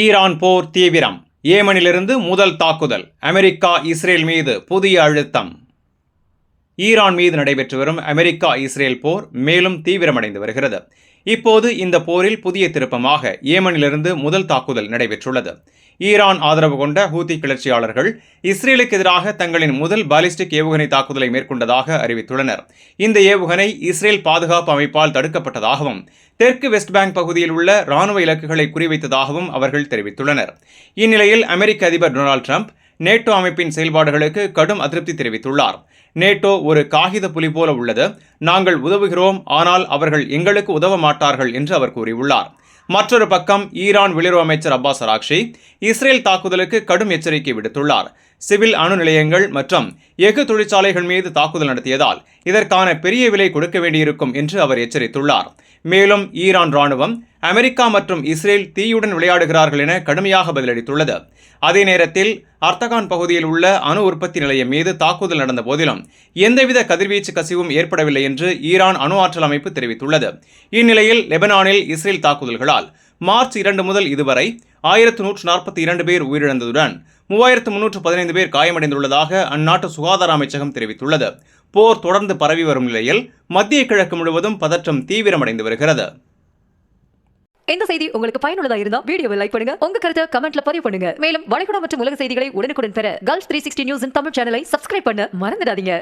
Iran போர் தீவிரம். ஏமனிலிருந்து முதல் தாக்குதல். அமெரிக்கா இஸ்ரேல் மீது புதிய அழுத்தம். ஈரான் மீது நடைபெற்று வரும் அமெரிக்கா இஸ்ரேல் போர் மேலும் தீவிரமடைந்து வருகிறது. இப்போது இந்த போரில் புதிய திருப்பமாக ஏமனிலிருந்து முதல் தாக்குதல் நடைபெற்றுள்ளது. ஈரான் ஆதரவு கொண்ட ஹூத்தி கிளர்ச்சியாளர்கள் இஸ்ரேலுக்கு எதிராக தங்களின் முதல் பாலிஸ்டிக் ஏவுகணை தாக்குதலை மேற்கொண்டதாக அறிவித்துள்ளனர். இந்த ஏவுகணை இஸ்ரேல் பாதுகாப்பு அமைப்பால் தடுக்கப்பட்டதாகவும் தெற்கு வெஸ்ட் பேங்க் பகுதியில் உள்ள ராணுவ இலக்குகளை குறிவைத்ததாகவும் அவர்கள் தெரிவித்துள்ளனர். இந்நிலையில் அமெரிக்க அதிபர் டொனால்டு டிரம்ப் நேட்டோ அமைப்பின் செயல்பாடுகளுக்கு கடும் அதிருப்தி தெரிவித்துள்ளார். நேட்டோ ஒரு காகித புலி போல உள்ளது, நாங்கள் உதவுகிறோம், ஆனால் அவர்கள் எங்களுக்கு உதவ மாட்டார்கள் என்று அவர் கூறியுள்ளார். மற்றொரு பக்கம் ஈரான் வெளியுறவு அமைச்சர் அப்பாஸ் அராக்ஷி இஸ்ரேல் தாக்குதலுக்கு கடும் எச்சரிக்கை விடுத்துள்ளார். சிவில் அணு நிலையங்கள் மற்றும் எஃகு தொழிற்சாலைகள் மீது தாக்குதல் நடத்தியதால் இதற்கான பெரிய விலை கொடுக்க வேண்டியிருக்கும் என்று அவர் எச்சரித்துள்ளார். மேலும் ஈரான் ராணுவம் அமெரிக்கா மற்றும் இஸ்ரேல் தீயுடன் விளையாடுகிறார்கள் என கடுமையாக பதிலளித்துள்ளது. அதே நேரத்தில் அர்த்தகான் பகுதியில் உள்ள அணு உற்பத்தி நிலையம் மீது தாக்குதல் நடந்த போதிலும் எந்தவித கதிர்வீச்சு கசிவும் ஏற்படவில்லை என்று ஈரான் அணு ஆற்றல் அமைப்பு தெரிவித்துள்ளது. இந்நிலையில் லெபனானில் இஸ்ரேல் தாக்குதல்களால் மார்ச் 2 முதல் இதுவரை 1142 பேர் உயிரிழந்ததுடன் 3315 பேர் காயமடைந்துள்ளதாக அந்நாட்டு சுகாதார அமைச்சகம் தெரிவித்துள்ளது. போர் தொடர்ந்து பரவி வரும் நிலையில் மத்திய கிழக்கு முழுவதும் பதற்றம் தீவிரமடைந்து வருகிறது. இந்த செய்தி உங்களுக்கு பயனுள்ளதா இருந்தா வீடியோவை லைக் பண்ணுங்க, உங்க கருத்தை கமெண்ட்ல பதிவு பண்ணுங்க. மேலும் வளைகுடா மற்றும் உலக செய்திகளை உடனுக்குடன் பெற Gulf 360 நியூஸ் தமிழ் சேனலை சப்ஸ்கிரைப் பண்ண மறந்துடாதீங்க.